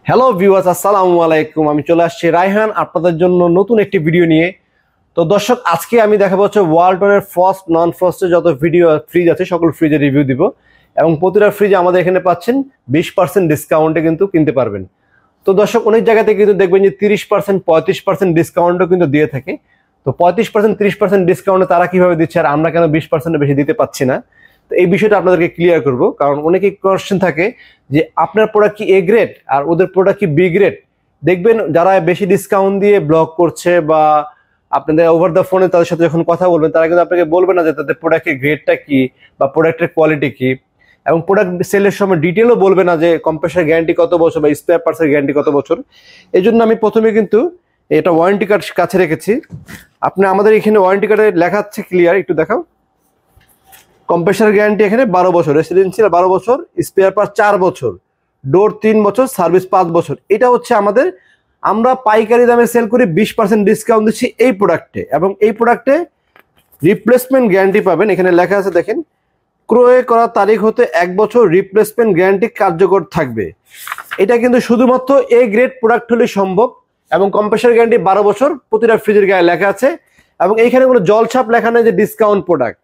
Hello viewers, আসসালামু আলাইকুম। আমি চলে আসছি রায়হান আপনাদের জন্য নতুন একটি ভিডিও নিয়ে। তো দর্শক, আজকে আমি দেখাবো হচ্ছে ওয়ালটনের ফ্রস্ট নন ফ্রস্টের যত ভিডিও ফ্রিজ আছে সকল ফ্রিজের রিভিউ দিব। এবং প্রতিটা ফ্রিজে আমাদের এখানে পাচ্ছেন 20% ডিসকাউন্টে কিন্তু কিনতে পারবেন। তো দর্শক, অনেক জায়গাতে কিন্তু দেখবেন যে 30% 35% ডিসকাউন্টও কিন্তু দিয়ে থাকে। তো 35% 30% ডিসকাউন্টে তারা কিভাবে দিচ্ছে আর আমরা কেন 20% বেশি দিতে পাচ্ছি না, তো এই বিষয়টা আপনাদেরকে ক্লিয়ার করব। কারণ অনেকেই কোয়েশ্চেন থাকে যে আপনার প্রোডাক্ট কি এ গ্রেড আর ওদের প্রোডাক্ট কি বি গ্রেড। দেখবেন যারা বেশি ডিসকাউন্ট দিয়ে ব্লগ করছে বা আপনাদের ওভার দ্য ফোনে তাদের সাথে যখন কথা বলবেন, তারা কিন্তু আপনাকে বলবে না যে তাদের প্রোডাক্টের গ্রেডটা কি বা প্রোডাক্টের কোয়ালিটি কি, এবং প্রোডাক্ট সেলের সময় ডিটেলও বলবে না যে কম্প্রেসার গ্যারান্টি কত বছর বা স্পেয়ার পার্টসের গ্যারান্টি কত বছর। এই জন্য আমি প্রথমে কিন্তু এটা ওয়ারেন্টি কার্ড কাছে রেখেছি। আপনি আমাদের এখানে ওয়ারেন্টি কার্ডে লেখা আছে ক্লিয়ার, একটু দেখাও। কম্প্রেসার গ্যারান্টি এখানে 12 বছর, রেসিডেন্সিয়াল 12 বছর, স্পেয়ার পার্ট 4 বছর, ডোর 3 বছর, সার্ভিস 5 বছর। এটা হচ্ছে আমাদের, আমরা পাইকারি দামে সেল করি, 20% ডিসকাউন্ট দিচ্ছি এই প্রোডাক্টে। এবং এই প্রোডাক্টে রিপ্লেসমেন্ট গ্যারান্টি পাবেন, এখানে লেখা আছে দেখেন, ক্রয় করার তারিখ হতে 1 বছর রিপ্লেসমেন্ট গ্যারান্টি কার্যকর থাকবে। এটা কিন্তু শুধুমাত্র এ গ্রেড প্রোডাক্ট হলে সম্ভব। এবং কম্প্রেসার গ্যারান্টি 12 বছর প্রতিটা ফ্রিজের গায়ে লেখা আছে। এবং এইখানে কোনো জলছাপ লেখা নেই যে ডিসকাউন্ট প্রোডাক্ট।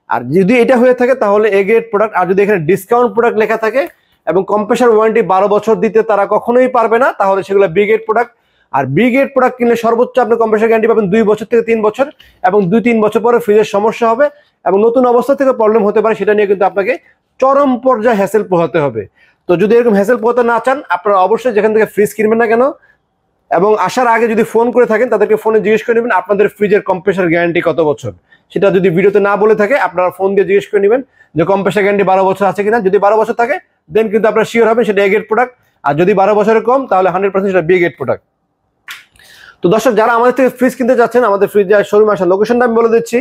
আর যদি এটা হয়ে থাকে তাহলে এ গ্রেড প্রোডাক্ট। আর যদি এখানে ডিসকাউন্ট প্রোডাক্ট লেখা থাকে এবং কম্প্রেসার ওয়ারেন্টি 12 বছর দিতে তারা কখনোই পারবে না, তাহলে সেগুলো বি গ্রেড প্রোডাক্ট। আর বি গ্রেড প্রোডাক্ট কিনলে সর্বোচ্চ আপনি কম্প্রেসার গ্যারান্টি পাবেন 2 বছর থেকে 3 বছর, এবং 2-3 বছর পরে ফ্রিজের সমস্যা হবে এবং নতুন অবস্থা থেকে প্রবলেম হতে পারে, সেটা নিয়ে কিন্তু আপনাকে চরম পর্যায়ে হ্যাসেল পোহাতে হবে। তো যদি এরকম হ্যাসেল পোহাতে না চান, আপনারা অবশ্যই যেখান থেকে ফ্রিজ কিনবেন না কেন, এবং আসার আগে যদি ফোন করে থাকেন তাদেরকে ফোনে জিজ্ঞেস করে নেবেন আপনাদের ফ্রিজের কম্প্রেসার গ্যারান্টি কত বছর। সেটা যদি ভিডিওতে না বলে থাকে আপনারা ফোন দিয়ে জিজ্ঞেস করে নেবেন যে কম্প্রেসার গ্যারান্টি 12 বছর আছে কিনা। যদি 12 বছর থাকে দেন কিন্তু আপনারা শিওর হবেন সেটা এ গ্রেড প্রোডাক্ট। আর যদি 12 বছরের কম তাহলে 100% সেটা বি গ্রেড প্রোডাক্ট। তো দর্শক, যারা আমাদের থেকে ফ্রিজ কিনতে যাচ্ছেন, আমাদের ফ্রিজের শোরুম আসার লোকেশনটা আমি বলে দিচ্ছি।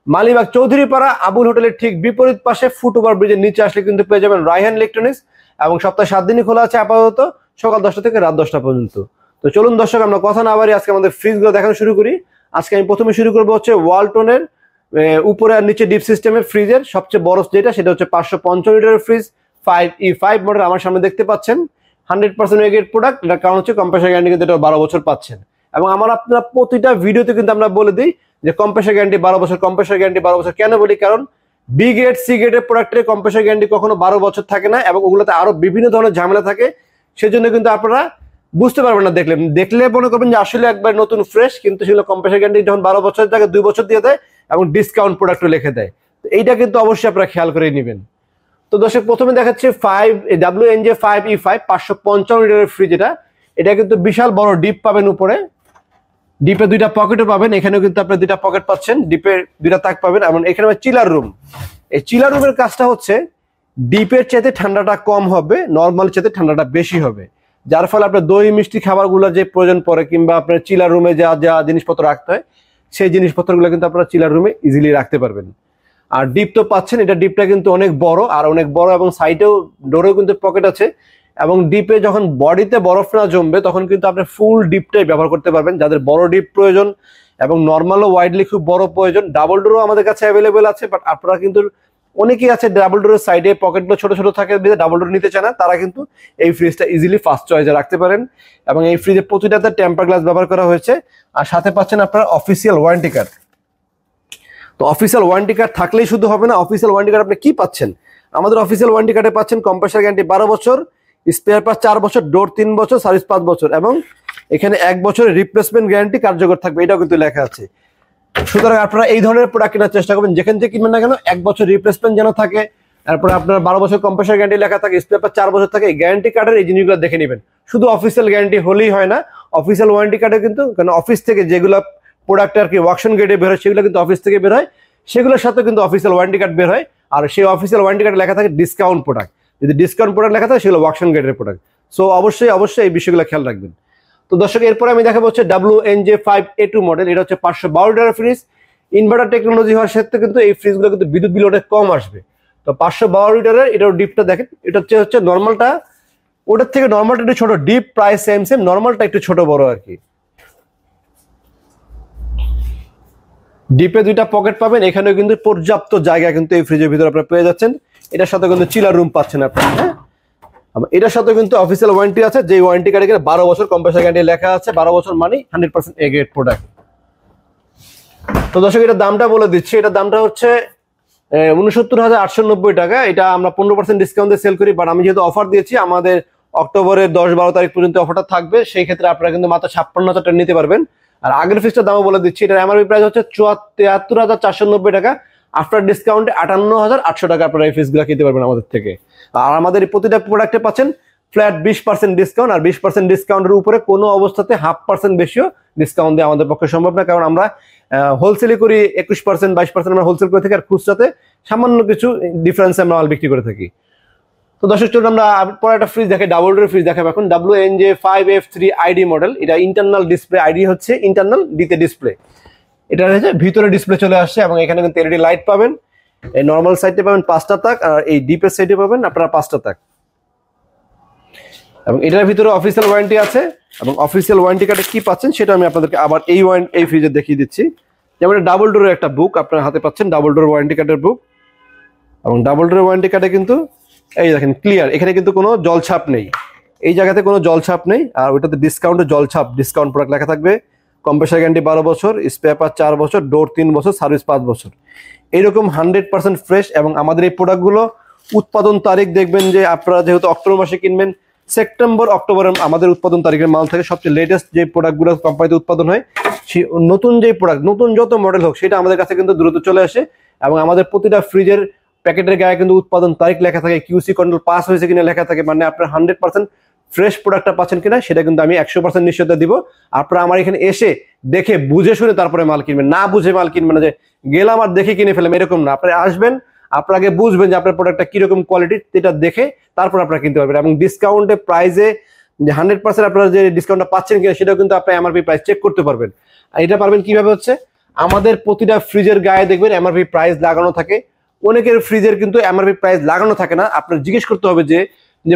মালিবাগ চৌধুরীপাড়া আবুল হোটেলের ঠিক বিপরীত পাশে ফুট ওভার ব্রিজের নিচে আসলে কিন্তু পেয়ে যাবেন রায়হান ইলেকট্রনিক্স। এবং সপ্তাহে 7 দিনই খোলা আছে আপাতত, সকাল 10টা থেকে রাত 10টা পর্যন্ত। তো চলুন দর্শক, আমরা কথা না বাড়ি আজকে আমাদের ফ্রিজগুলো দেখানো শুরু করি। আজকে আমি প্রথমে শুরু করবো হচ্ছে ওয়ালটনের উপরে আর নিচে ডিপ সিস্টেমের ফ্রিজের সবচেয়ে বড় যেটা, সেটা হচ্ছে 555 লিটারের ফ্রিজ 5E5 মডেল। আমার সামনে দেখতে পাচ্ছেন 100% এ গ্রেড প্রোডাক্ট। এটার কারণ হচ্ছে কম্প্রেসার গ্যারান্টি কিন্তু এটা 12 বছর পাচ্ছেন। এবং আপনারা প্রতিটা ভিডিওতে কিন্তু আমরা বলে দিই যে কম্প্রেসার গ্যারান্টি 12 বছর, কম্প্রেসার গ্যারান্টি 12 বছর। কেন বলি? কারণ বি গ্রেড সি গ্রেডের প্রোডাক্টের কম্প্রেসার গ্যারান্টি কখনো 12 বছর থাকে না, এবং ওগুলোতে আরো বিভিন্ন ধরনের ঝামেলা থাকে। সেজন্য কিন্তু আপনারা বুঝতে পারবেন না, দেখলে মনে করবেন যে আসলে একবার নতুন ফ্রেশ, কিন্তু সেগুলো কম্প্রেসার গ্যারান্টি যখন 12 বছর থাকে 2 বছর দিয়ে দেয় এবং ডিসকাউন্ট প্রোডাক্টও লিখে দেয়। তো এইটা কিন্তু অবশ্যই আপনারা খেয়াল করে নেবেন। তো দর্শক, প্রথমে দেখাচ্ছে WNJ5E5 555 লিটারের ফ্রিজ। এটা কিন্তু বিশাল বড় ডিপ পাবেন, উপরে ডিপে 2টা পকেটও পাবেন। এখানেও কিন্তু আপনি 2টা পকেট পাচ্ছেন, ডিপে 2টা তাক পাবেন। এবং এখানে চিলার রুম। এই চিলার রুমের কাজটা হচ্ছে ডিপের চাইতে ঠান্ডাটা কম হবে, নর্মাল চাইতে ঠান্ডাটা বেশি হবে, যার ফলে আপনার দই মিষ্টি খাবারগুলো যে প্রয়োজন পড়ে কিংবা আপনার চিলার রুমে যা যা জিনিসপত্র রাখতে হয় সেই জিনিসপত্রগুলো কিন্তু আপনারা চিলার রুমে ইজিলি রাখতে পারবেন। আর ডিপ তো পাচ্ছেন, এটা ডিপটা কিন্তু অনেক বড়, আর অনেক বড়, এবং সাইডেও ডোরেও কিন্তু পকেট আছে। এবং ডিপে যখন বডিতে বরফ না জমবে তখন কিন্তু আপনি ফুল ডিপটাই ব্যবহার করতে পারবেন। যাদের বড় ডিপ প্রয়োজন এবং নর্মালও ওয়াইডলি খুব বড় প্রয়োজন, ডাবল ডোরও আমাদের কাছে অ্যাভেলেবেল আছে। বাট আপনারা কিন্তু অনেকেই আছে ডাবল ডোরের সাইডে পকেটগুলো ছোট ছোট থাকে, ডাবল ডোর নিতে চায় না, তারা কিন্তু এই ফ্রিজটা ইজিলি ফার্স্ট চয়েসে রাখতে পারেন। এবং এই ফ্রিজে প্রতিটাতে টেম্পার গ্লাস ব্যবহার করা হয়েছে। আর সাথে পাচ্ছেন আপনারা অফিসিয়াল ওয়ারেন্টি কার্ড। তো অফিসিয়াল ওয়ারেন্টি কার্ড থাকলেই শুধু হবে না, অফিসিয়াল ওয়ারেন্টি কার্ড আপনি কি পাচ্ছেন? আমাদের অফিসিয়াল ওয়ারেন্টি কার্ডে পাচ্ছেন কম্প্রেসার গ্যারান্টি 12 বছর, স্পেয়ার পার্টস 4 বছর, ডোর 3 বছর, সার্ভিস 5 বছর, এবং এখানে 1 বছরের রিপ্লেসমেন্ট গ্যারান্টি কার্যকর থাকবে, এটাও কিন্তু লেখা আছে। সুতরাং আপনারা এই ধরনের প্রোডাক্ট কেনার চেষ্টা করবেন, যেখান থেকে কিনবেন না কেন 1 বছর রিপ্লেসমেন্ট যেন থাকে, তারপরে আপনার 12 বছর কম্প্রেসার গ্যারান্টি লেখা থাকে, স্পেয়ার পার্টস 4 বছর থাকে। এই গ্যারান্টি কার্ডের এই জিনিসগুলো দেখে নেবেন। শুধু অফিসিয়াল গ্যারান্টি হলেই হয় না, অফিসিয়াল ওয়ারেন্টি কার্ডে কিন্তু, কারণ অফিস থেকে যেগুলো প্রোডাক্ট আর কি ওয়ার্কশন গ্রেডে বের হয় সেগুলো কিন্তু অফিস থেকে বের হয়, সেগুলোর সাথে কিন্তু অফিসিয়াল ওয়ারেন্টি কার্ড বের হয়। আর সেই অফিসিয়াল ওয়ারেন্টি কার্ডে লেখা থাকে ডিসকাউন্ট প্রোডাক্ট। যদি ডিসকাউন্ট প্রোডাক্ট লেখা থাকে সেগুলো ওয়ার্কশন গ্রেডের প্রোডাক্ট। সো অবশ্যই এই বিষয়গুলো খেয়াল রাখবেন। তো দর্শক, এরপরে আমি দেখাবো হচ্ছে WNJ5A2 মডেল। এটা হচ্ছে 512 লিটারের ফ্রিজ। ইনভার্টার টেকনোলজি হওয়ার সাথে কিন্তু এই ফ্রিজগুলো কিন্তু বিদ্যুৎ বিল অনেক কম আসবে। তো 512 লিটারের এটার ডিপটা দেখেন, এটা হচ্ছে নর্মালটা, ওটার থেকে নর্মালটা একটু ছোট, ডিপ প্রায় সেম, নর্মালটা একটু ছোট বড় আর কি। ডিপে 2টা পকেট পাবেন, এখানেও কিন্তু পর্যাপ্ত জায়গা কিন্তু এই ফ্রিজের ভিতরে আপনারা পেয়ে যাচ্ছেন। এটার সাথে কিন্তু চিলার রুম পাচ্ছেন আপনারা। হ্যাঁ, এটার সাথে কিন্তু অফিসিয়াল ওয়ারেন্টি আছে, যে ওয়ারেন্টি কার্ডে কিন্তু 12 বছর কম্প্রেসার গ্যারান্টি লেখা আছে। 12 বছর মানে 100% এ গ্রেড প্রোডাক্ট। তো দর্শক এটার দামটা বলে দিচ্ছি, এটার দামটা হচ্ছে 69,890 টাকা। এটা আমরা 15% ডিসকাউন্টে সেল করি, বাট আমি যেহেতু অফার দিয়েছি আমাদের অক্টোবরের 10-12 তারিখ পর্যন্ত অফারটা থাকবে, সেই ক্ষেত্রে আপনারা কিন্তু মাত্র 56,000 টাকা নিতে পারবেন। আর আগের ফিসটার দামও বলে দিচ্ছি, এটার এমআরপি প্রাইস হচ্ছে 73,490 টাকা। আফটার ডিসকাউন্টে 58,800 টাকা আপনারা এই ফিসগুলো কিনতে পারবেন আমাদের থেকে। আর আমাদের প্রতিটা প্রোডাক্টে পাচ্ছেন ফ্ল্যাট 20% ডিসকাউন্ট, আর 20% ডিসকাউন্টের উপরে কোনো অবস্থাতে 0.5% বেশিও ডিসকাউন্ট দেওয়া আমাদের পক্ষে সম্ভব না, কারণ আমরা হোলসেলে করি 21%, 22% আমরা হোলসেল করে থাকি, আর খুচরাতে সামান্য কিছু ডিফারেন্সে আমরা মাল বিক্রি করে থাকি। তো দর্শক চলুন আমরা পরে একটা ফ্রিজ দেখে, ডাবল ডোরের ফ্রিজ দেখাবো এখন। WNJ5F3 ID model. এটা ইন্টারনাল ডিসপ্লে, আইডি হচ্ছে ইন্টারনাল, ডিতে ডিসপ্লে। এটা হচ্ছে ভিতরে ডিসপ্লে চলে আসছে, এবং এখানে কিন্তু এলইডি লাইট পাবেন। এই নর্মাল সাইডে পাবেন 5টা তাক, আর এই ডিপের সাইডে পাবেন আপনারা 5টা তাক। এবং এটার ভিতরে অফিসিয়াল ওয়ারেন্টি আছে, এবং অফিসিয়াল ওয়ারেন্টি কার্ডে কি পাচ্ছেন সেটা আমি আপনাদেরকে আবার এই ফ্রিজে দেখিয়ে দিচ্ছি। যেমন ডাবল ডোরের একটা বুক আপনার হাতে পাচ্ছেন, ডাবল ডোর ওয়ারেন্টি কার্ডের বুক। এবং ডাবল ডোরের ওয়ারেন্টি কার্ডে কিন্তু এই দেখেন ক্লিয়ার, এখানে কিন্তু কোনো জলছাপ নেই, এই জায়গাতে কোনো জলছাপ নেই। আর ওইটাতে ডিসকাউন্টে জলছাপ, ডিসকাউন্ট প্রোডাক্ট লেখা থাকবে। কম্প্রেসার গ্যারান্টি 12 বছর, স্পেয়ার পার্ট 4 বছর, ডোর 3 বছর, সার্ভিস 5 বছর। এইরকম 100% ফ্রেশ। এবং আমাদের এই প্রোডাক্টগুলো উৎপাদন তারিখ দেখবেন যে আপনারা যেহেতু অক্টোবর মাসে কিনবেন, সেপ্টেম্বর অক্টোবরে আমাদের উৎপাদন তারিখের মাল থাকে। সবচেয়ে লেটেস্ট যে প্রোডাক্টগুলো কোম্পানিতে উৎপাদন হয়, নতুন যে প্রোডাক্ট, নতুন যত মডেল হোক, সেটা আমাদের কাছে কিন্তু দ্রুত চলে আসে। এবং আমাদের প্রতিটা ফ্রিজের প্যাকেটের গায়ে কিন্তু উৎপাদন তারিখ লেখা থাকে, কিউসি কন্ট্রোল পাস হয়েছে কিনা লেখা থাকে, মানে আপনার 100% ফ্রেশ প্রোডাক্টটা পাচ্ছেন কিনা সেটা কিন্তু আমি 100% নিশ্চয়তা দিব। আপনারা আমার এখানে এসে দেখে বুঝে শুনে তারপরে মাল কিনবেন, না বুঝে মাল কিনবেন না যে গেলাম আর দেখে কিনে ফেলাম, এরকম না। আপনারা আসবেন, আপনারা আগে বুঝবেন যে আপনার প্রোডাক্টটা কিরকম কোয়ালিটি, এটা দেখে তারপর আপনারা কিনতে পারবেন। এবং ডিসকাউন্টে প্রাইসে যে 100% আপনারা যে ডিসকাউন্টটা পাচ্ছেন কিনা সেটাও কিন্তু আপনি এমআরপি প্রাইস চেক করতে পারবেন। আর এটা পারবেন কিভাবে হচ্ছে, আমাদের প্রতিটা ফ্রিজের গায়ে দেখবেন এমআরপি প্রাইস লাগানো থাকে। অনেকের ফ্রিজের কিন্তু এমআরপি প্রাইস লাগানো থাকে না, আপনার জিজ্ঞেস করতে হবে যে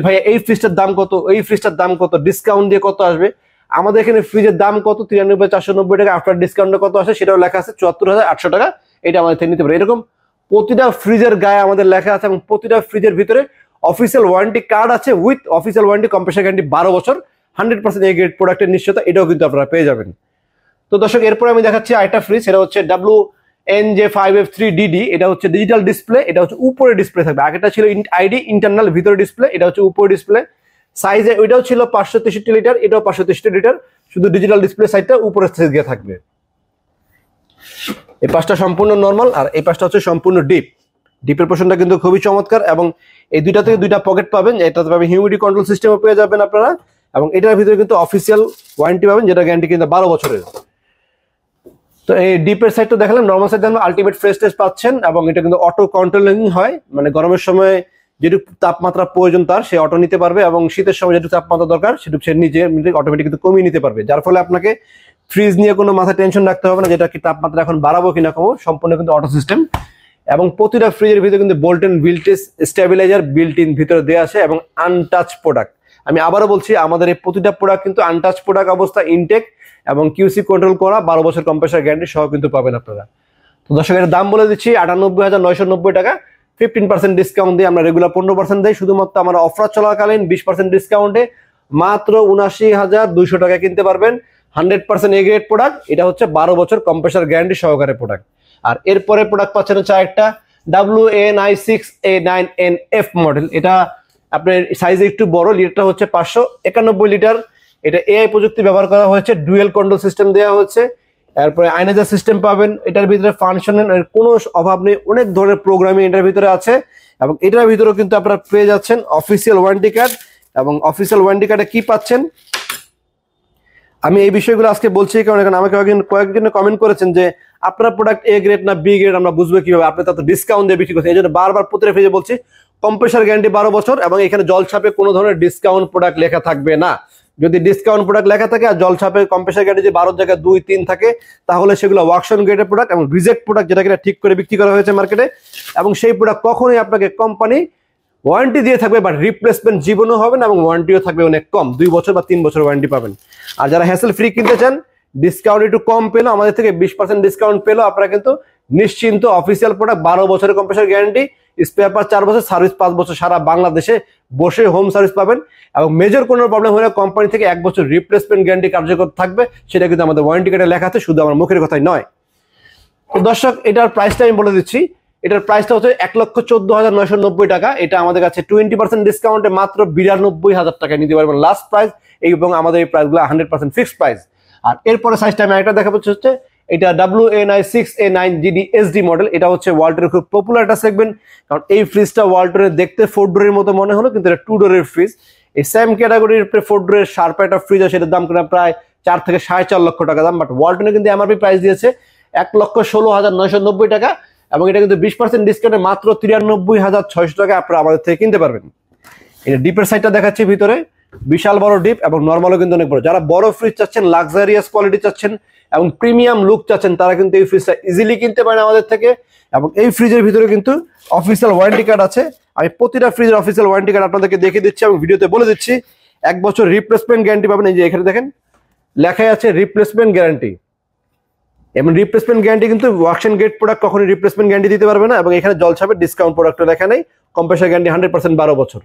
ভাই এই ফ্রিজটার দাম কত, এই ফ্রিজটার দাম কত, ডিসকাউন্ট দিয়ে কত আসবে। আমাদের এখানে ফ্রিজের দাম কত, 93,490 টাকা, আফটার ডিসকাউন্টে কত আসে সেটাও লেখা আছে 74,800 টাকা। এটা আমাদের থেকে নিতে পারে। এরকম প্রতিটা ফ্রিজের গায়ে আমাদের লেখা আছে, এবং প্রতিটা ফ্রিজের ভিতরে অফিসিয়াল ওয়ারেন্টি কার্ড আছে, with official warranty, compressor guarantee 12 বছর, 100% এ গ্রেড প্রোডাক্টের নিশ্চয়তা, এটাও কিন্তু আপনারা পেয়ে যাবেন। তো দর্শক এরপরে আমি দেখাচ্ছি আরেকটা ফ্রিজ, সেটা হচ্ছে WNJ5F3DD। এটা হচ্ছে ডিজিটাল ডিসপ্লে, এটা হচ্ছে উপরে ডিসপ্লে থাকবে। আগেটা ছিল আইডি ইন্টারনাল, ভিতরে ডিসপ্লে, এটা হচ্ছে উপরে ডিসপ্লে। সাইজে ওইটাও ছিল 563 লিটার, এটাও 563 লিটার, শুধু ডিজিটাল ডিসপ্লে সাইডটা উপরে সাইজ দিয়ে থাকবে। এই পাশটা সম্পূর্ণ নরমাল, আর এই পাশটা হচ্ছে সম্পূর্ণ ডিপ। ডিপের পোর্শনটা কিন্তু খুবই চমৎকার, এবং এই দুইটা থেকে দুইটা পকেট পাবেন। এটাতে পাবেন হিউমিডিটি কন্ট্রোল সিস্টেমও পেয়ে যাবেন আপনারা, এবং এটার ভিতরে কিন্তু অফিসিয়াল ওয়ারেন্টি পাবেন, যেটা গ্যারান্টি কিন্তু 12 বছরের। তো এই ডিপের সাইডটা দেখালাম, নর্মাল সাইড আমরা আলটিমেট ফ্রেশনেস পাচ্ছেন, এবং এটা কিন্তু অটো কন্ট্রোলিং হয়, মানে গরমের সময় যেটুকু তাপমাত্রা প্রয়োজন তার সে অটো নিতে পারবে, এবং শীতের সময় যেটুকু তাপমাত্রা দরকার সেটুকু সে নিজে অটোমেটিক কিন্তু কমিয়ে নিতে পারবে, যার ফলে আপনাকে ফ্রিজ নিয়ে কোনো মাথায় টেনশন রাখতে হবে না, যেটা কি তাপমাত্রা এখন বাড়াবো কিনা কমো, সম্পূর্ণ কিন্তু অটো সিস্টেম। এবং প্রতিটা ফ্রিজের ভিতরে কিন্তু বোল্টেন বিল্ট স্টেবিলাইজার বিল্ট ইন ভিতরে দেওয়া আছে, এবং আনটাচ প্রোডাক্ট। আমি আবারও বলছি, আমাদের এই প্রতিটা প্রোডাক্ট কিন্তু আনটাচ প্রোডাক্ট অবস্থা, ইনটেক এবং কিউসি কন্ট্রোল করা, 12 বছর কম্প্রেসার গ্যারান্টি সহ কিন্তু পাবেন আপনারা। তো দর্শকের দাম বলে দিচ্ছি 98,990 টাকা। 15% ডিসকাউন্ট দিয়ে আমরা রেগুলার 15% দেই, শুধুমাত্র আমার অফার চলাকালীন 20% ডিসকাউন্টে মাত্র 79,200 টাকা কিনতে পারবেন 100% এ গ্রেড প্রোডাক্ট। এটা হচ্ছে 12 বছর কম্প্রেসার গ্যারান্টি সহকারে প্রোডাক্ট। আর এরপরে প্রোডাক্ট পাচ্ছেন হচ্ছে একটা WNI6A9NF মডেল। এটা আপনার সাইজে একটু বড়, লিটারটা হচ্ছে 591 লিটার। এটা এআই প্রযুক্তি ব্যবহার করা হয়েছে, ডুয়েল কন্ট্রোল সিস্টেম দেওয়া হচ্ছে, এরপরে আইনাজার সিস্টেম পাবেন। এটার ভিতরে ফাংশনের কোনো অভাব নেই, অনেক ধরনের প্রোগ্রামিং এটার ভিতরে আছে, এবং এটার ভিতরেও কিন্তু আপনারা পেয়ে যাচ্ছেন অফিসিয়াল ওয়ারেন্টি কার্ড। এবং অফিসিয়াল ওয়ারেন্টি কার্ডে কি পাচ্ছেন আমি এই বিষয়গুলো আজকে বলছি, কারণ এখানে আমাকে কয়েকজন কমেন্ট করেছেন যে আপনার প্রোডাক্ট এ গ্রেড না বি গ্রেড আমরা বুঝবো কিভাবে, আপনি তো ডিসকাউন্ট দিয়ে বিক্রি করছেন। এই জন্য বারবার প্রতিটা ফ্রিজে বলছি কম্প্রেসার গ্যারান্টি 12 বছর, এবং এখানে জল ছাপে কোনো ধরনের ডিসকাউন্ট প্রোডাক্ট লেখা থাকবে না। যদি ডিসকাউন্ট প্রোডাক্ট লেখা থাকে আর জল ছাপে কম্প্রেসার গ্যারান্টি যে 12 জায়গায় 2, 3 থাকে, তাহলে সেগুলো ওয়ার্কশন গ্রেডের প্রোডাক্ট এবং রিজেক্ট প্রোডাক্ট, যেটা কিনা ঠিক করে বিক্রি করা হয়েছে মার্কেটে। এবং সেই প্রোডাক্ট কখনোই আপনাকে কোম্পানি ওয়ারেন্টি দিয়ে থাকবে, বাট রিপ্লেসমেন্ট জীবনও হবে না, এবং ওয়ারেন্টিও থাকবে অনেক কম, 2 বছর বা 3 বছর ওয়ারেন্টি পাবেন। আর যারা হ্যাসেল ফ্রি কিনতে চান, ডিসকাউন্ট একটু কম পেলো, আমাদের থেকে 20% ডিসকাউন্ট পেলো, আপনারা কিন্তু নিশ্চিন্ত অফিসিয়াল প্রোডাক্ট 12 বছরের কম্প্রেসার গ্যারান্টি স্পেয়ার পার্ট 4 বছর, সার্ভিস 5 বছর, সারা বাংলাদেশে বসে হোম সার্ভিস পাবেন। এবং মেজর কোনো প্রবলেম হলে কোম্পানি থেকে 1 বছর রিপ্লেসমেন্ট গ্যারান্টি কার্যকর থাকবে, সেটা কিন্তু আমাদের ওয়ারেন্টি কার্ডে লেখা আছে, শুধু আমার মুখের কথাই নয়। তো দর্শক, এটার প্রাইসটা আমি বলে দিচ্ছি। এটার প্রাইসটা হচ্ছে 1,14,990 টাকা। এটা আমাদের কাছে 20% ডিসকাউন্টে মাত্র 92,000 টাকায় নিতে পারবেন লাস্ট প্রাইস, এবং আমাদের এই প্রাইসগুলো 100% ফিক্সড প্রাইস। আর এরপরে সাইজটা আমি একটা দেখাবো, হচ্ছে এটা WA96A9GD SD মডেল। এটা হচ্ছে ওয়ালটনের খুব পপুলার একটা সেগমেন্ট, কারণ এই ফ্রিজটা ওয়ালটনের দেখতে 4 ডোরের মতো মনে হলো, কিন্তু এটা 2 ডোরের ফ্রিজ। এই সেম ক্যাটাগরির 4 ডোরের শার্প একটা ফ্রিজ আছে, সেটার দাম কিনা প্রায় 4 থেকে 4.5 লক্ষ টাকা দাম। বাট ওয়ালটনে কিন্তু এমআরপি প্রাইস দিয়েছে 1,16,990 টাকা, এবং এটা কিন্তু 20% ডিসকাউন্টে মাত্র 93,600 টাকা আপনারা আমাদের থেকে কিনতে পারবেন। এটা ডিপের সাইডটা দেখাচ্ছি, ভিতরে বিশাল বড় ডিপ, এবং নর্মালও কিন্তু অনেক বড়। যারা বড় ফ্রিজ চাচ্ছেন, লাক্সারিয়াস কোয়ালিটি চাচ্ছেন এবং প্রিমিয়াম লুক চাচ্ছেন, তারা কিন্তু এই ফ্রিজটা ইজিলি কিনতে পারেন আমাদের থেকে। এবং এই ফ্রিজের ভিতরে কিন্তু অফিসিয়াল ওয়ারেন্টি কার্ড আছে। আমি প্রতিটা ফ্রিজের অফিসিয়াল ওয়ারেন্টি কার্ড আপনাদেরকে দেখিয়ে দিচ্ছি এবং ভিডিওতে বলে দিচ্ছি। 1 বছর রিপ্লেসমেন্ট গ্যারান্টি পাবেন, এই যে এখানে দেখেন লেখাই আছে রিপ্লেসমেন্ট গ্যারান্টি। এবং রিপ্লেসমেন্ট গ্যারান্টি কিন্তু ওয়াকশন গেট প্রোডাক্ট কখনোই রিপ্লেসমেন্ট গ্যারান্টি দিতে পারবে না। এবং এখানে জলছাপের ডিসকাউন্ট প্রোডাক্ট লেখা নেই। কম্প্রেসার গ্যারান্টি 100% 12 বছর।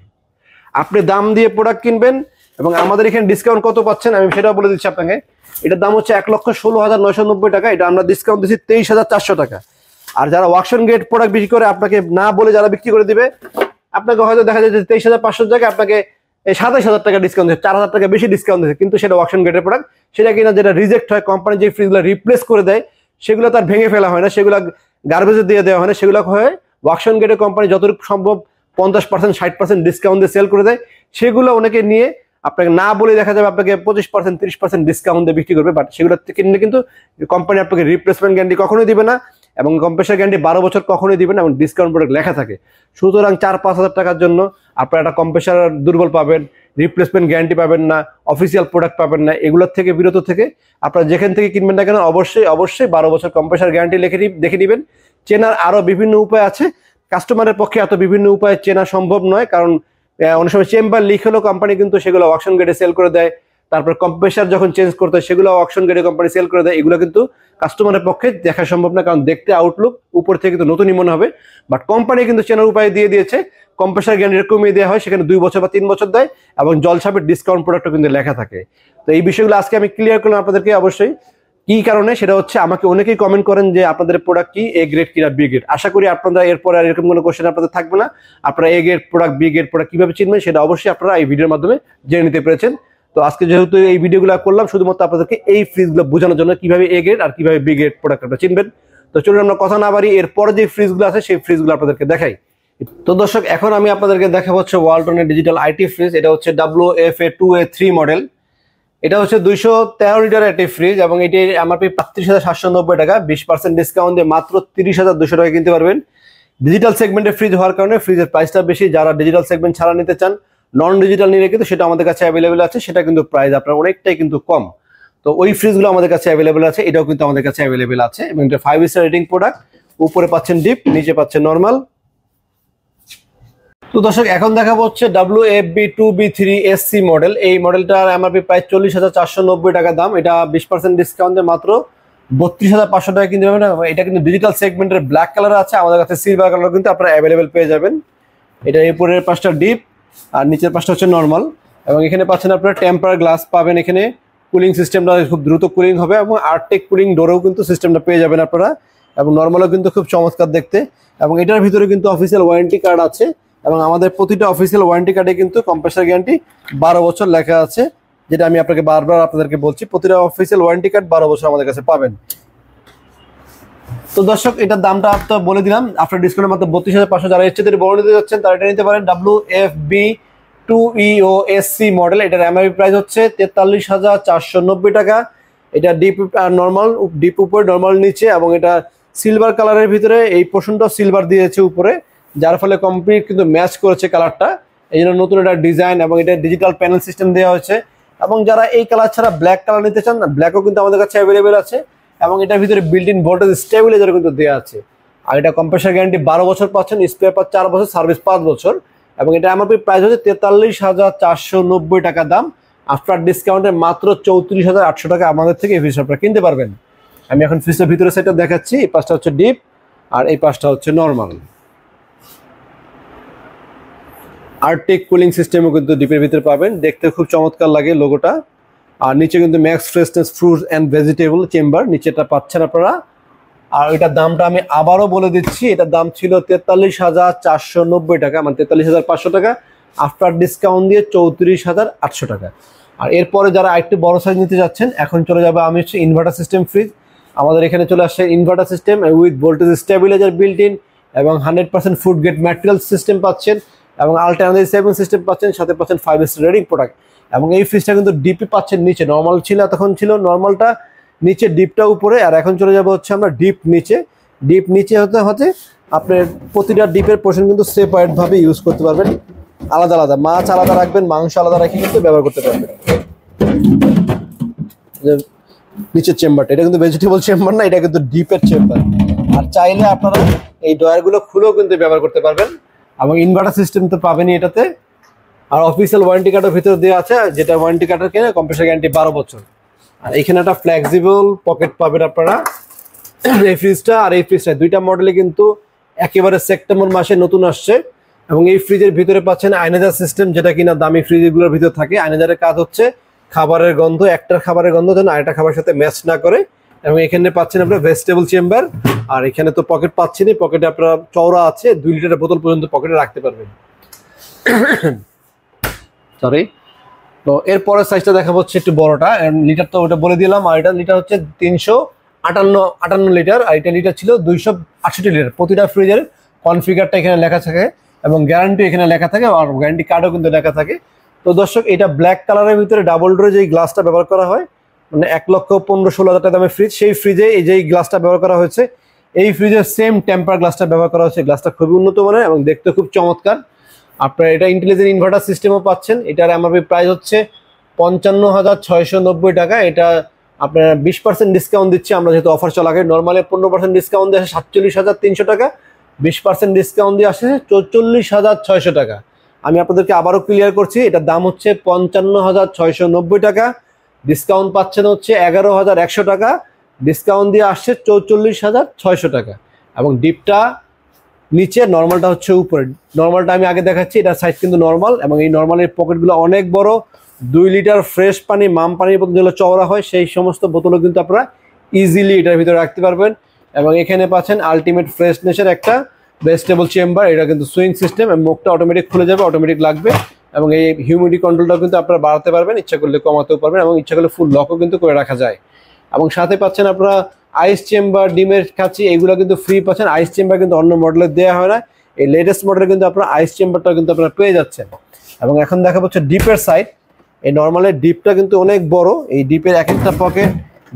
আপনি দাম দিয়ে প্রোডাক্ট কিনবেন, এবং আমাদের এখানে ডিসকাউন্ট কত পাচ্ছেন আমি সেটাও বলে দিচ্ছি আপনাকে। এটার দাম হচ্ছে 1,16,990 টাকা। এটা আমরা ডিসকাউন্ট দিচ্ছি 23,400 টাকা। আর যারা ওয়াকশন গেট প্রোডাক্ট বিক্রি করে, আপনাকে না বলে যারা বিক্রি করে দিবে, আপনাকে হয়তো দেখা যায় যে 23,500 টাকা আপনাকে এই 27,000 টাকা ডিসকাউন্ট দিচ্ছে, 4,000 টাকা বেশি ডিসকাউন্ট দিচ্ছে, কিন্তু সেটা ওয়াকশন গেটের প্রোডাক্ট। সেটা কিনা যেটা রিজেক্ট হয়, কোম্পানি যে ফ্রিজগুলো রিপ্লেস করে দেয় সেগুলো তার ভেঙে ফেলা হয় না, সেগুলো গার্বেজে দিয়ে দেওয়া হয় না, সেগুলো হয় ওয়াকশন গেটের কোম্পানি যতটুকু সম্ভব 50%, 60% ডিসকাউন্ট দিয়ে সেল করে দেয়। সেগুলো অনেকে নিয়ে আপনাকে না বলে দেখা যাবে আপনাকে 25%, 30% ডিসকাউন্ট দিয়ে বিক্রি করবে। বাট সেগুলো কিনলে কিন্তু কোম্পানি আপনাকে রিপ্লেসমেন্ট গ্যারান্টি কখনোই দিবে না, এবং কম্প্রেসার গ্যারান্টি 12 বছর কখনোই দিবে না, এবং ডিসকাউন্ট প্রোডাক্ট লেখা থাকে। সুতরাং 4-5 হাজার টাকার জন্য আপনারা একটা কম্প্রেসার দুর্বল পাবেন, রিপ্লেসমেন্ট গ্যারান্টি পাবেন না, অফিসিয়াল প্রোডাক্ট পাবেন না। এগুলোর থেকে বিরত থেকে আপনারা যেখান থেকে কিনবেন না কেন, অবশ্যই 12 বছর কম্প্রেসার গ্যারান্টি দেখে নেবেন। চেনার আরো বিভিন্ন উপায় আছে, কাস্টমারের পক্ষে এত বিভিন্ন উপায়ে চেনা সম্ভব নয়, কারণ অনেক সময় চেম্বার লিক হলেও কোম্পানি কিন্তু সেগুলো অকশন গেটে সেল করে দেয়। তারপর কম্প্রেসার যখন চেঞ্জ করতে হয় সেগুলো অকশন গেটে কোম্পানি সেল করে দেয়। এগুলো কিন্তু কাস্টমারের পক্ষে দেখা সম্ভব না, কারণ দেখতে আউটলুক উপর থেকে কিন্তু নতুনই মনে হবে। বাট কোম্পানি কিন্তু চেনার উপায় দিয়ে দিয়েছে, কম্প্রেসার গ্যারান্টি কমিয়ে দেওয়া হয়, সেখানে 2 বছর বা 3 বছর দেয়, এবং জলছাপের ডিসকাউন্ট প্রোডাক্টও কিন্তু লেখা থাকে। তো এই বিষয়গুলো আজকে আমি ক্লিয়ার করলাম আপনাদেরকে। অবশ্যই কি কারণে সেটা হচ্ছে, আমাকে অনেকেই কমেন্ট করেন যে আপনাদের প্রোডাক্ট কি এ গ্রেড কিনা বি গ্রেড। আশা করি আপনারা এরপর আর এরকম কোনো কোশ্চেন আপনাদের থাকবে না। আপনারা A grade product, B grade product কিভাবে চিনবেন সেটা অবশ্যই আপনারা এই ভিডিওর মাধ্যমে জেনে নিতে পেরেছেন। তো আজকে যেহেতু এই ভিডিওগুলো করলাম শুধুমাত্র আপনাদেরকে এই ফ্রিজগুলো বোঝানোর জন্য, কিভাবে এ গ্রেড আর কিভাবে বি গ্রেড প্রোডাক্ট আপনারা চিনবেন। তো চলুন আমরা কথা না বাড়ি এরপরে যে ফ্রিজগুলো আছে সেই ফ্রিজগুলো আপনাদেরকে দেখাই। তো দর্শক, এখন আমি আপনাদেরকে দেখাবো হচ্ছে ওয়ালটনের ডিজিটাল আইটি ফ্রিজ। এটা হচ্ছে WFA2A3 মডেল। এটা হচ্ছে 213 লিটার একটি ফ্রিজ, এবং এটি এমআরপি 35,790 টাকা। 20% ডিসকাউন্ট দিয়ে মাত্র 30,200 টাকা কিনতে পারবেন। ডিজিটাল সেগমেন্টের ফ্রিজ হওয়ার কারণে ফ্রিজের প্রাইসটা বেশি। যারা ডিজিটাল সেগমেন্ট ছাড়া নিতে চান, নন ডিজিটাল নিলে কিন্তু সেটা আমাদের কাছে অ্যাভেলেবেল আছে, সেটা কিন্তু প্রাইস আপনার অনেকটাই কিন্তু কম। তো ওই ফ্রিজগুলো আমাদের কাছে অ্যাভেলেবেল আছে, এটাও কিন্তু আমাদের কাছে অ্যাভেলেবেল আছে, এবং এটা 5 স্টার রেটিং প্রোডাক্ট। উপরে পাচ্ছেন ডিপ, নিচে পাচ্ছেন নর্মাল। তো দর্শক, এখন দেখাবো হচ্ছে WFB2B3SC মডেল। এই মডেলটার এমআরপি প্রায় 40,490 টাকা দাম। এটা 20% ডিসকাউন্টে মাত্র 32,500 টাকা কিনতে পারবেন। এটা কিন্তু ডিজিটাল সেগমেন্টের ব্ল্যাক কালার আছে, আমাদের কাছে সিলভার কালার কিন্তু আপনারা অ্যাভেলেবেল পেয়ে যাবেন। এটা উপরের পাশটা ডিপ আর নিচের পাশটা হচ্ছে নর্মাল, এবং এখানে পাচ্ছেন আপনারা টেম্পার গ্লাস পাবেন। এখানে কুলিং সিস্টেমটা খুব দ্রুত কুলিং হবে, এবং আর্টেক কুলিং ডোরেও কিন্তু সিস্টেমটা পেয়ে যাবেন আপনারা, এবং নর্মালও কিন্তু খুব চমৎকার দেখতে। এবং এটার ভিতরে কিন্তু অফিসিয়াল ওয়ারেন্টি কার্ড আছে, এবং আমাদের প্রতিটা অফিসিয়াল ওয়ারেন্টি কার্ডে কিন্তু কম্প্রেসার গ্যারান্টি 12 বছর লেখা আছে, যেটা আমি আপনাকে বারবার আপনাদেরকে বলছি। প্রতিটা অফিসিয়াল ওয়ারেন্টি কার্ড 12 বছর আমাদের কাছে পাবেন। তো দর্শক, এটার দামটা তো বলে দিলাম, আফটার ডিসকাউন্টের মাত্র 32,500। যারা এর চেয়ে বড় নিতে যাচ্ছেন তারা এটা নিতে পারেন। WFB2EOSC model. এটার এমআরপি প্রাইস হচ্ছে 43,490 টাকা। এটা ডিপ নর্মাল, ডিপ উপরে নর্মাল নিচে, এবং এটা সিলভার কালারের ভিতরে এই পোর্শনটা সিলভার দিয়েছে উপরে, যার ফলে কমপ্লিট কিন্তু ম্যাচ করেছে কালারটা। এই জন্য নতুন একটা ডিজাইন, এবং এটা ডিজিটাল প্যানেল সিস্টেম দেওয়া হয়েছে। এবং যারা এই কালার ছাড়া ব্ল্যাক কালার নিতে চান, ব্ল্যাকও কিন্তু আমাদের কাছে অ্যাভেলেবেল আছে, এবং এটার ভিতরে বিল্ট ইন ভোল্টেজ স্টেবিলাইজার কিন্তু দেওয়া আছে। আর এটা কম্প্রেসার গ্যারান্টি 12 বছর পাচ্ছেন, স্পেয়ার পার্ট 4 বছর, সার্ভিস 5 বছর। এবং এটা এমআরপি প্রাইস হচ্ছে 43,490 টাকা দাম। আফটার ডিসকাউন্টে মাত্র 34,800 টাকা আমাদের থেকে এই ফ্রিজ আপনারা কিনতে পারবেন। আমি এখন ফ্রিজের ভিতরে সেটা দেখাচ্ছি। এই পাশটা হচ্ছে ডিপ আর এই পাশটা হচ্ছে নর্মাল। আর্টিক কুলিং সিস্টেমও কিন্তু ডিপের ভিতরে পাবেন, দেখতে খুব চমৎকার লাগে লোগোটা। আর নিচে কিন্তু max freshness fruits and vegetable chamber নিচেটা পাচ্ছেন আপনারা। আর এটার দামটা আমি আবারও বলে দিচ্ছি, এটার দাম ছিল 43,490 টাকা, মানে 43,500 টাকা। আফটার ডিসকাউন্ট দিয়ে 34,800 টাকা। আর এরপরে যারা আরেকটু বড় সাইজ নিতে যাচ্ছেন, এখন চলে যাবে আমি হচ্ছে ইনভার্টার সিস্টেম ফ্রিজ। আমাদের এখানে চলে আসছে inverter system with voltage stabiliser built in, এবং 100% ফুড গ্রেড ম্যাটেরিয়াল সিস্টেম পাচ্ছেন, এবং আল্ট্রা এনার্জি সেভিং সিস্টেম পাচ্ছেন, সাথে পাচ্ছেন 5 স্টার রেটিং প্রোডাক্ট। এবং এই ফ্রিজটা কিন্তু ডিপি পাচ্ছেন নিচে, নর্মাল ছিল তখন ছিল নর্মালটা নিচে, ডিপটা উপরে। আর এখন চলে যাবো হচ্ছে আমরা ডিপ নিচে। ডিপ নিচে হতে হতে আপনার প্রতিটা ডিপের পোর্শন কিন্তু সেপারেট ভাবে ইউজ করতে পারবেন, আলাদা আলাদা। মাছ আলাদা রাখবেন, মাংস আলাদা রেখে কিন্তু ব্যবহার করতে পারবেন। নিচের চেম্বারটা এটা কিন্তু ভেজিটেবল চেম্বার না, এটা কিন্তু ডিপের চেম্বার। আর চাইলে আপনারা এই ডয়ারগুলো খুলেও কিন্তু ব্যবহার করতে পারবেন, এবং ইনভার্টার সিস্টেম তো পাবেনই এটাতে। আর অফিসিয়াল ওয়ারেন্টি কার্ডের ভিতরে দেওয়া আছে, যেটা ওয়ারেন্টি কার্ডের কেনে কম্প্রেসার গ্যারান্টি 12 বছর। আর এখানে একটা ফ্লেক্সিবল পকেট পাবেন আপনারা এই ফ্রিজটা। আর এই ফ্রিজটা দুইটা মডেলে কিন্তু একেবারে সেপ্টেম্বর মাসে নতুন আসছে, এবং এই ফ্রিজের ভিতরে পাচ্ছেন আয়নাজার সিস্টেম, যেটা কিনা দামি ফ্রিজগুলোর ভিতরে থাকে। আয়নাজারের কাজ হচ্ছে খাবারের গন্ধ, একটা খাবারের গন্ধ যেন আরেকটা খাবারের সাথে ম্যাচ না করে। এবং এখানে পাচ্ছেন আপনার ভেজিটেবল চেম্বার। আর এখানে তো পকেট পাচ্ছেনই, পকেটে আপনার চওড়া আছে, 2 লিটারের বোতল পর্যন্ত পকেটে রাখতে পারবেন। সরি। তো এরপরের সাইজটা দেখা হচ্ছে একটু বড়টা, লিটার তো ওটা বলে দিলাম। আর এটা লিটার হচ্ছে 358 লিটার, আর এটা লিটার ছিল 268 লিটার। প্রতিটা ফ্রিজের কনফিগারটা এখানে লেখা থাকে, এবং গ্যারান্টি এখানে লেখা থাকে, আর গ্যারান্টি কার্ডও কিন্তু লেখা থাকে। তো দর্শক, এটা ব্ল্যাক কালারের ভিতরে ডাবল ডোরে যেই গ্লাসটা ব্যবহার করা হয়, মানে 1,15,16,000 টাকা দামের ফ্রিজ, সেই ফ্রিজে এই যে গ্লাসটা ব্যবহার করা হয়েছে। এই ফ্রিজের সেম টেম্পার গ্লাসটা ব্যবহার করা হয়েছে। গ্লাসটা খুবই উন্নত মানের এবং দেখতে খুব চমৎকার। আপনারা এটা ইন্টেলিজেন্ট ইনভার্টার সিস্টেমও পাচ্ছেন। এটার এমআরপি প্রাইস হচ্ছে 55,690 টাকা। এটা আপনার 20% ডিসকাউন্ট দিচ্ছে আমরা, যেহেতু অফার চলাকালীন। নর্মালি 15% ডিসকাউন্ট দিয়ে আসে 47,300 টাকা, 20% ডিসকাউন্ট দিয়ে আসে 44,600 টাকা। আমি আপনাদেরকে আবারও ক্লিয়ার করছি, এটার দাম হচ্ছে 55,690 টাকা। ডিসকাউন্ট পাচ্ছেন হচ্ছে 11,100 টাকা, ডিসকাউন্ট দিয়ে আসছে 44,600 টাকা। এবং ডিপটা নিচে, নর্মালটা হচ্ছে উপরে। নর্মালটা আমি আগে দেখাচ্ছি, এটা সাইজ কিন্তু নর্মাল, এবং এই নর্মালের পকেটগুলো অনেক বড়। 2 লিটার ফ্রেশ পানি, মাম পানির বোতল যেগুলো চওড়া হয়, সেই সমস্ত বোতলও কিন্তু আপনারা ইজিলি এটার ভিতরে রাখতে পারবেন। এবং এখানে পাচ্ছেন আলটিমেট ফ্রেশনেসের একটা ভেজিটেবল চেম্বার। এটা কিন্তু সুইং সিস্টেম, মুখটা অটোমেটিক খুলে যাবে, অটোমেটিক লাগবে। এবং এই হিউমিডিটি কন্ট্রোলটাও কিন্তু আপনারা বাড়াতে পারবেন, ইচ্ছা করলে কমাতেও পারবেন, এবং ইচ্ছা করলে ফুল লকও কিন্তু করে রাখা যায়। এবং সাথে পাচ্ছেন আপনারা আইস চেম্বার, ডিমের কাছে, এগুলো কিন্তু ফ্রি পাচ্ছেন। আইস চেম্বার কিন্তু অন্য মডেলে দেওয়া হয় না, এই লেটেস্ট মডেলে কিন্তু আপনারা আইস চেম্বারটা কিন্তু আপনারা পেয়ে যাচ্ছেন। এবং এখন দেখা হচ্ছে ডিপের সাইড। এই নর্মালের ডিপটা কিন্তু অনেক বড়। এই ডিপের এক একটা পকেট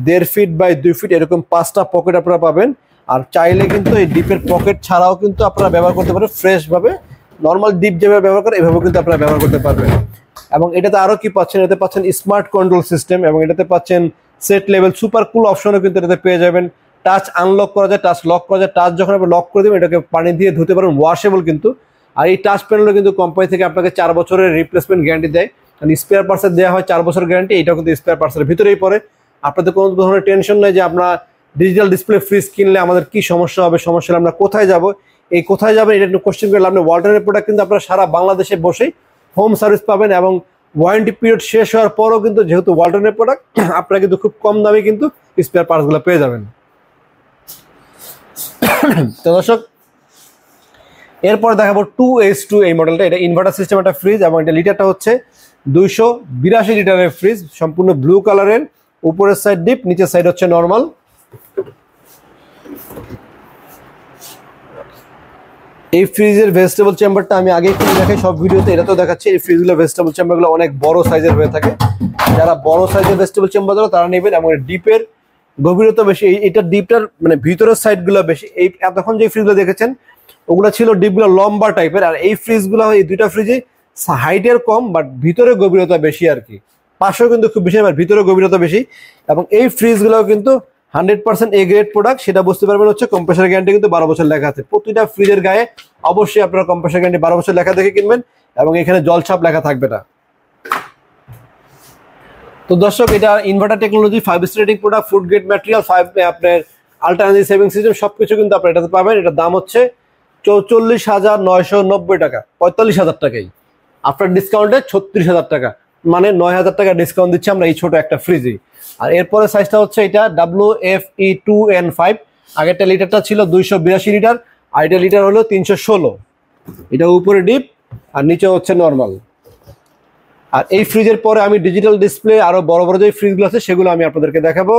1.5 ফিট বাই 2 ফিট, এরকম 5টা পকেট আপনারা পাবেন। আর চাইলে কিন্তু এই ডিপের পকেট ছাড়াও কিন্তু আপনারা ব্যবহার করতে পারেন ফ্রেশ ভাবে। নর্মাল ডিপ যেভাবে ব্যবহার করে এভাবে কিন্তু আপনারা ব্যবহার করতে পারবেন। এবং এটাতে আরো কি পাচ্ছেন, এটাতে পাচ্ছেন স্মার্ট কন্ট্রোল সিস্টেম, এবং এটাতে পাচ্ছেন সেট লেভেল সুপার কুল অপশনও কিন্তু এটাতে পেয়ে যাবেন। টাচ আনলক করা যায়, টাচ লক করা যায়। টাচ যখন আপনি লক করে দেবেন, এটাকে পানি দিয়ে ধুতে পারেন, ওয়াশেবল কিন্তু। আর এই টাচ প্যানেলও কিন্তু কোম্পানি থেকে আপনাকে 4 বছরের রিপ্লেসমেন্ট গ্যারান্টি দেয়। কারণ স্পেয়ার পার্টসের দেওয়া হয় 4 বছর গ্যারান্টি, এটাও কিন্তু স্পেয়ার পার্টসের ভিতরেই পড়ে। আপনাদের কোনো ধরনের টেনশন নেই যে আপনার ডিজিটাল ডিসপ্লে ফ্রিজ কিনলে আমাদের কি সমস্যা হবে, সমস্যা হলে আমরা কোথায় যাব। এই কোথায় যাবেন এটা একটু কোশ্চেন করলে, আপনি ওয়ালটনের প্রোডাক্ট কিন্তু আপনারা সারা বাংলাদেশে বসেই হোম সার্ভিস পাবেন, এবং ওয়ারেন্টি পিরিয়ড শেষ হওয়ার পরও কিন্তু, যেহেতু ওয়ালটনের প্রোডাক্ট, আপনারা কিন্তু খুব কম দামে কিন্তু স্পেয়ার পার্টসগুলো পেয়ে যাবেন। তো দর্শক, এরপর দেখাবো 2H2 এই মডেলটা। এটা ইনভার্টার সিস্টেম একটা ফ্রিজ, এবং এটা লিটারটা হচ্ছে 282 লিটারের ফ্রিজ, সম্পূর্ণ ব্লু কালারের। উপরের সাইড ডিপ, নিচের সাইড হচ্ছে নর্মাল। এই ফ্রিজের ভেজিটেবল চেম্বারটা আমি আগে খুলে দেখাই সব ভিডিওতে, এটা তো দেখাচ্ছি। এই ফ্রিজগুলো ভেজিটেবল চেম্বারগুলো অনেক বড় সাইজের হয়ে থাকে। যারা বড় সাইজের ভেজিটেবল চেম্বার দেবো তারা নেবেন, এবং ডিপের গভীরতা বেশি। এটা ডিপটার মানে ভিতরের সাইডগুলো বেশি। এই এতক্ষণ যে ফ্রিজগুলো দেখেছেন ওগুলো ছিল ডিপগুলো লম্বা টাইপের, আর এই ফ্রিজগুলো, এই দুইটা ফ্রিজে হাইটের কম, বাট ভিতরে গভীরতা বেশি আর কি। পাশেও কিন্তু খুব বেশি, ভিতরে গভীরতা বেশি। এবং এই ফ্রিজগুলোও কিন্তু 100% এ গ্রেড প্রোডাক্ট। সেটা বুঝতে পারবেন হচ্ছে কম্প্রেসার গ্যারান্টি কিন্তু 12 বছর লেখা আছে। প্রতিটা ফ্রিজের গায়ে অবশ্যই আপনারা কম্প্রেসার গ্যারান্টি 12 বছর লেখা দেখে কিনবেন, এবং এখানে জলছাপ লেখা থাকবে না। তো দর্শক, এটা inverter technology, 5 star rating product, food grade material, আপনার আল্ট্রা এনার্জি সেভিং সিস্টেম, সবকিছু কিন্তু আপনারা এটাতে পাবেন। এটার দাম হচ্ছে 44,990 টাকা, 45,000 টাকাই। আফটার ডিসকাউন্টে 36,000 টাকা, মানে 9,000 টাকা ডিসকাউন্ট দিচ্ছি আমরা এই ছোট একটা ফ্রিজে। আর এরপরে সাইজটা হচ্ছে এটা WFE2N5, আগেরটা লিটারটা ছিল 282 লিটার, আর এটা লিটার হলো 316। এটা উপরে ডিপ আর নিচে হচ্ছে নর্মাল। আর এই ফ্রিজের পরে আমি ডিজিটাল ডিসপ্লে আরো বড় বড় যে ফ্রিজগুলো আছে সেগুলো আমি আপনাদেরকে দেখাবো।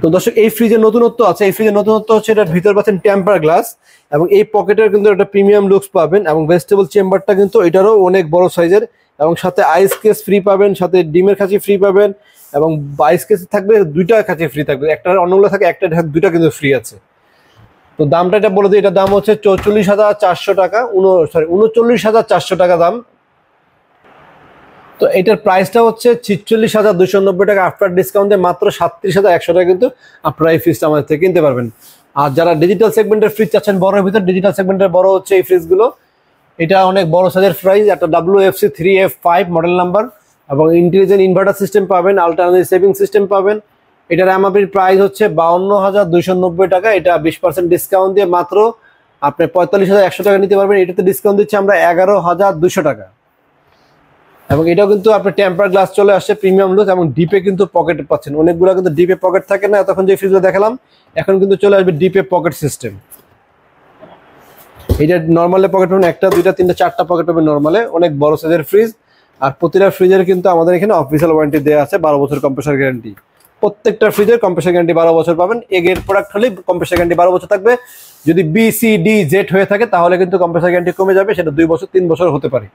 তো দর্শক, এই ফ্রিজের নতুনত্ব আছে, এই ফ্রিজের নতুনত্ব হচ্ছে এটার ভিতর পাচ্ছেন টেম্পার গ্লাস, এবং এই পকেটের কিন্তু একটা প্রিমিয়াম লুকস পাবেন, এবং ভেজিটেবল চেম্বারটা কিন্তু এটারও অনেক বড় সাইজের, এবং সাথে আইস কেস ফ্রি পাবেন, সাথে ডিমের খাঁচি ফ্রি পাবেন, এবং আইস কেস থাকবে দুইটা খাঁচি ফ্রি থাকবে, একটা অন্যগুলো থাকে একটা দুইটা কিন্তু ফ্রি আছে। তো দামটা এটা বলে দিই, এটার দাম হচ্ছে 44,400 টাকা, 39,400 টাকা দাম। তো এটার প্রাইসটা হচ্ছে 46,290 টাকা, আফটার ডিসকাউন্টে মাত্র 37,100 টাকা কিন্তু আপনারা এই ফ্রিজটা আমাদের থেকে কিনতে পারবেন। আর যারা ডিজিটাল সেগমেন্টের ফ্রিজ চাচ্ছেন বড়ের ভিতর, ডিজিটাল সেগমেন্টের বড় হচ্ছে এই ফ্রিজগুলো, এটা অনেক বড় সাইজের ফ্রিজ, একটা WFC3F5 মডেল নাম্বার, এবং ইন্টেলিজেন্ট ইনভার্টার সিস্টেম পাবেন, আল্টারনেটিভ সেভিং সিস্টেম পাবেন। এটার এমআরপি প্রাইস হচ্ছে 52,290 টাকা, এটা 20% ডিসকাউন্ট দিয়ে মাত্র আপনি 45,100 টাকা নিতে পারবেন। এটাতে ডিসকাউন্ট দিচ্ছে আমরা 11,200 টাকা, এবং এটাও কিন্তু আপনার টেম্পার গ্লাস চলে আসছে, প্রিমিয়াম লুক, এবং ডিপে কিন্তু পকেট পাচ্ছেন। অনেকগুলো কিন্তু ডিপে পকেট থাকে না, তখন যে ফ্রিজগুলো দেখালাম এখন কিন্তু চলে আসবে ডিপে পকেট সিস্টেম। এটা নর্মালে পকেট পাবেন 1টা 2টা 3টা 4টা পকেট পাবেন নর্মালে, অনেক বড় সাইজের ফ্রিজ। আর প্রতিটা ফ্রিজের কিন্তু আমাদের এখানে অফিসিয়াল ওয়ারেন্টি দেওয়া আছে, 12 বছর কম্প্রেসার গ্যারান্টি। প্রত্যেকটা ফ্রিজের কম্প্রেসার গ্যারান্টি 12 বছর পাবেন। এগের প্রোডাক্ট হলে কম্প্রেসার গ্যারান্টি 12 বছর থাকবে, যদি BCDZ হয়ে থাকে তাহলে কিন্তু কম্প্রেসার গ্যারান্টি কমে যাবে, সেটা 2 বছর 3 বছর হতে পারে।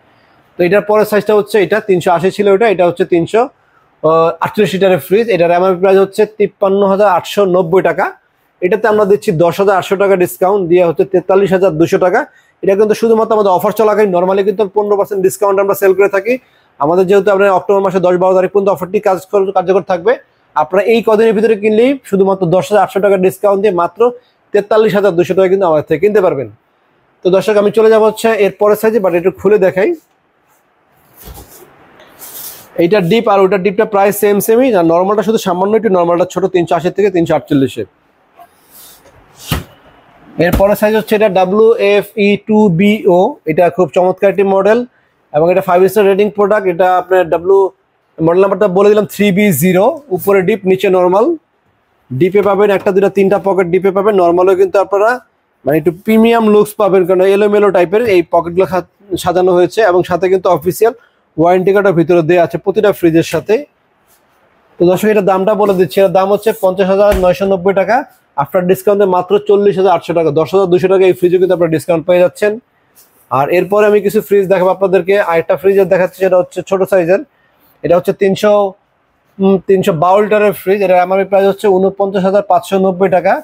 তো এটার পরের সাইজটা হচ্ছে এটা 380 ছিল, এটা হচ্ছে 338 লিটারের ফ্রিজ। এটার এমআরপি প্রাইস হচ্ছে 53,890 টাকা, এটাতে আমরা দিচ্ছি 10,800 টাকা ডিসকাউন্ট দিয়ে হচ্ছে 43,200 টাকা। এটা কিন্তু শুধুমাত্র আমাদের অফার চলাকালীন, নর্মালি কিন্তু 15% ডিসকাউন্ট আমরা সেল করে থাকি। আমাদের যেহেতু আপনার অক্টোবর মাসে 10-12 তারিখ পর্যন্ত অফারটি কার্যকর থাকবে, আপনারা এই কদিনের ভিতরে কিনলেই শুধুমাত্র 10,800 টাকা ডিসকাউন্ট দিয়ে মাত্র 43,200 টাকা কিন্তু আমাদের থেকে কিনতে পারবেন। তো দর্শক, আমি চলে যাবো হচ্ছে এর পরের সাইজে, বাট একটু খুলে দেখাই। এইটার ডিপ আর ওইটার ডিপটা প্রায় সেমই, আর নর্মালটা শুধু সামান্য একটু নর্মালটা ছোট, 380 থেকে 348। এরপরে সাইজ হচ্ছে এটা WFE2BO, এটা খুব চমৎকার একটি মডেল, এবং এটা 5 স্টার রেটিং প্রোডাক্ট। এটা আপনার মডেল নাম্বারটা বলে দিলাম 3B0, উপরে ডিপ নিচে নর্মাল। ডিপে পাবেন 1টা 2টা 3টা পকেট ডিপে পাবেন, নর্মালও কিন্তু আপনারা মানে একটু প্রিমিয়াম লুকস পাবেন, কারণ এলোমেলো টাইপের এই পকেটগুলো সাজানো হয়েছে, এবং সাথে কিন্তু অফিসিয়াল ওয়ারেন্টি কার্ডের ভিতরে দেওয়া আছে প্রতিটা ফ্রিজের সাথে। তো দর্শক, এটার দামটা বলে দিচ্ছি, এর দাম হচ্ছে 50,990 টাকা, আফটার ডিসকাউন্টে মাত্র 40,800 টাকা, 10,200 টাকা এই ফ্রিজে কিন্তু আপনারা ডিসকাউন্ট পেয়ে যাচ্ছেন। আর এরপরে আমি কিছু ফ্রিজ দেখাবো আপনাদেরকে। আরেকটা ফ্রিজের দেখাচ্ছি, সেটা হচ্ছে ছোট সাইজের, এটা হচ্ছে 352 লিটারের ফ্রিজ। এটার এমআরপি প্রাইস হচ্ছে 49,590 টাকা,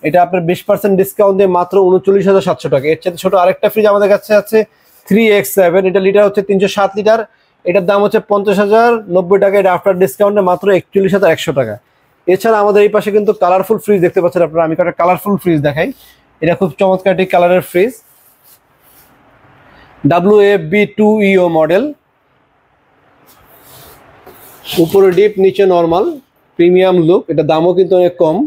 এটা আপনার 20% ডিসকাউন্ট দিয়ে মাত্র 39,700 টাকা। এর সাথে ছোট আরেকটা ফ্রিজ আমাদের কাছে আছে 3X7, এটা লিটার হচ্ছে 307 লিটার, এটার দাম হচ্ছে 50,090 টাকা, এটা আফটার ডিসকাউন্টে মাত্র 41,100 টাকা। এছাড়া আমাদের এই পাশে কিন্তু কালারফুল ফ্রিজ দেখতে পাচ্ছেন আপনারা, আমি একটা কালারফুল ফ্রিজ দেখাই। এটা খুব চমৎকার একটি কালারের ফ্রিজ, WFB2EO মডেল, উপরে ডিপ নিচে নর্মাল, প্রিমিয়াম লুক। এটা দামও কিন্তু অনেক কম,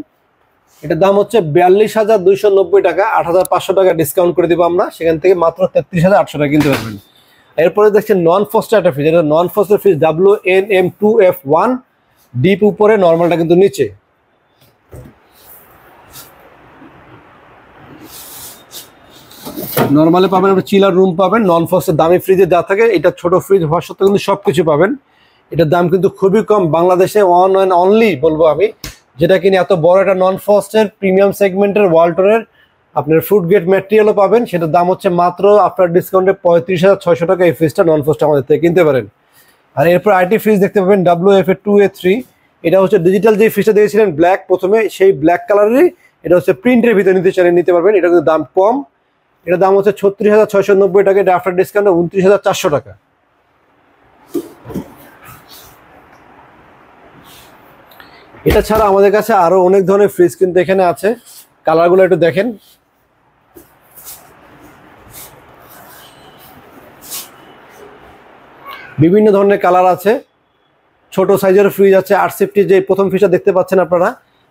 এটার দাম হচ্ছে 42,290 টাকা, 8,500 টাকা ডিসকাউন্ট করে দিব আমরা, সেখান থেকে মাত্র 33,800 টাকা কিনতে পারবেন। এরপরে দেখছেন নন ফ্রস্টের একটা ফ্রিজ, এটা নন ফ্রস্টের ফ্রিজ WNM2F1, ডিপ উপরে নর্মালটা কিন্তু নিচে। নর্মালে পাবেন আপনি চিলার রুম পাবেন, নন ফ্রস্টের দামি ফ্রিজে যা থাকে এটা ছোট ফ্রিজ হওয়ার সত্ত্বেও কিন্তু সবকিছু পাবেন। এটার দাম কিন্তু খুবই কম, বাংলাদেশে ওয়ান অ্যান্ড অনলি বলবো আমি, যেটা কিনে এত বড় একটা নন ফ্রস্টের প্রিমিয়াম সেগমেন্টের ওয়ালটনের আপনার ফুড গ্রেড ম্যাটেরিয়ালও পাবেন। সেটার দাম হচ্ছে মাত্র আফটার ডিসকাউন্টে 35,600 টাকা। এই ফ্রিজটা নন ফ্রস্ট আমাদের থেকে কিনতে পারেন। আর এরপর আইটি ফ্রিজ দেখতে পাবেন WFA2A3, এটা হচ্ছে ডিজিটাল যে ফ্রিজটা দিয়েছিলেন ব্ল্যাক প্রথমে, সেই ব্ল্যাক কালারেরই এটা হচ্ছে প্রিন্টের ভিতরে নিতে চাইলে নিতে পারবেন। এটা কিন্তু দাম কম, এটার দাম হচ্ছে 36,690 টাকা, এটা আফটার ডিসকাউন্টে 29,400 টাকা। এটা ছাড়া আমাদের কাছে আরো অনেক ধরনের ফ্রিজ কিন্তু এখানে আছে, কালারগুলো একটু দেখেন। বিভিন্ন ধরনের কালার আছে, ছোট সাইজের ফ্রিজ আছে। 850 যে প্রথম ফ্রিজটা দেখতে পাচ্ছেন আপনারা,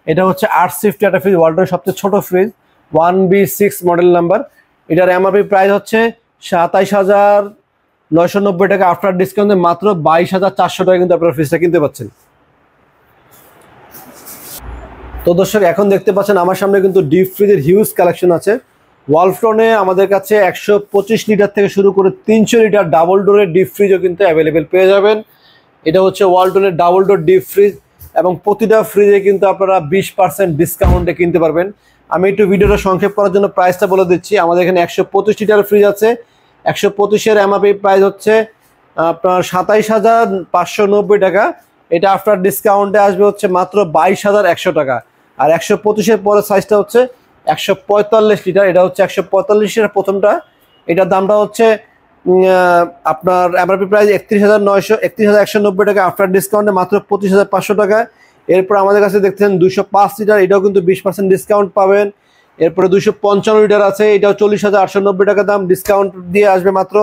এটা হচ্ছে 850 একটা ফ্রিজ, ওয়ার্ল্ডের সবচেয়ে ছোট ফ্রিজ, 1B6 মডেল নাম্বার। এটার এমআরপি প্রাইস হচ্ছে ২৭,৯৯০ টাকা, আফটার ডিসকাউন্টে মাত্র ২২,৪০০ টাকা কিন্তু আপনারা ফ্রিজটা কিনতে পাচ্ছেন। তো দর্শক এখন দেখতে পাচ্ছেন আমার সামনে কিন্তু ডিপ ফ্রিজের হিউজ কালেকশন আছে। ওয়ালটনে আমাদের কাছে ১২৫ লিটার থেকে শুরু করে ৩০০ লিটার ডাবল ডোরের ডিপ ফ্রিজও কিন্তু অ্যাভেলেবেল পেয়ে যাবেন। এটা হচ্ছে ওয়ালটনের ডাবল ডোর ডিপ ফ্রিজ এবং প্রতিটা ফ্রিজে কিন্তু আপনারা 20% ডিসকাউন্টে কিনতে পারবেন। আমি একটু ভিডিওটা সংক্ষেপ করার জন্য প্রাইসটা বলে দিচ্ছি। আমাদের এখানে ১২৫ লিটার ফ্রিজ আছে। ১২৫-এর এমআরপি প্রাইস হচ্ছে আপনার ২৭,৫৯০ টাকা। এটা আফটার ডিসকাউন্টে আসবে হচ্ছে মাত্র ২২,১০০ টাকা। আর ১২৫-এর পরের সাইজটা হচ্ছে ১৪৫ লিটার, এটা হচ্ছে ১৪৫-এর প্রথমটা। এটার দামটা হচ্ছে আপনার এমআরপি প্রাইস ৩১,১৯০ টাকা, আফটার ডিসকাউন্টে মাত্র ২৫,৫০০ টাকা। এরপর আমাদের কাছে দেখছেন ২০৫ লিটার, এটাও কিন্তু 20% ডিসকাউন্ট পাবেন। এরপরে ২৫৫ লিটার আছে, এটাও ৪০,৮৯০ টাকা দাম, ডিসকাউন্ট দিয়ে আসবে মাত্র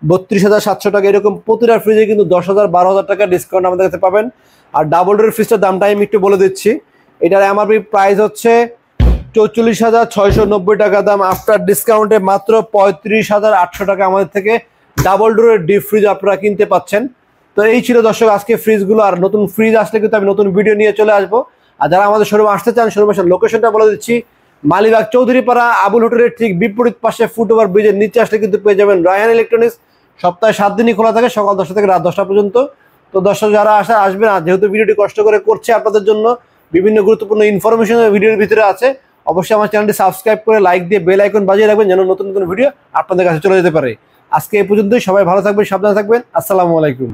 ৩২,৭০০ টাকা। এরকম প্রতিটা ফ্রিজে কিন্তু ১০,০০০ ১২,০০০ টাকা ডিসকাউন্ট আমাদের কাছে পাবেন। আর ডাবল ডোরের ফ্রিজটার দামটা আমি একটু বলে দিচ্ছি। এটার এমআরপি প্রাইস হচ্ছে ৪৪,৬৯০ টাকা দাম, আফটার ডিসকাউন্টে মাত্র ৩৫,৮০০ টাকা আমাদের থেকে ডাবল ডোরের ডিপ ফ্রিজ আপনারা কিনতে পাচ্ছেন। তো এই ছিল দর্শক আজকে ফ্রিজগুলো। আর নতুন ফ্রিজ আসলে কিন্তু আমি নতুন ভিডিও নিয়ে চলে আসবো। আর যারা আমাদের শোরুমে আসতে চান, শোরুমের লোকেশনটা বলে দিচ্ছি। মালিবাগ চৌধুরীপাড়া আবুল হোটেলের ঠিক বিপরীত পাশে ফুটওভার ব্রিজের নিচে আসলে কিন্তু পেয়ে যাবেন রায়হান ইলেকট্রনিক্স। সপ্তাহে ৭ দিনই খোলা থাকে, সকাল ১০টা থেকে রাত ১০টা পর্যন্ত। তো দর্শক যারা আসবেন, আর যেহেতু ভিডিওটি কষ্ট করে করছে আপনাদের জন্য, বিভিন্ন গুরুত্বপূর্ণ ইনফরমেশন ভিডিওর ভিতরে আছে, অবশ্যই আমার চ্যানেলটি সাবস্ক্রাইব করে লাইক দিয়ে বেল আইকন বাজিয়ে রাখবেন যেন নতুন নতুন ভিডিও আপনাদের কাছে চলে যেতে পারে। আজকে এই পর্যন্তই। সবাই ভালো থাকবেন, সাবধানে থাকবেন। আসসালামু আলাইকুম।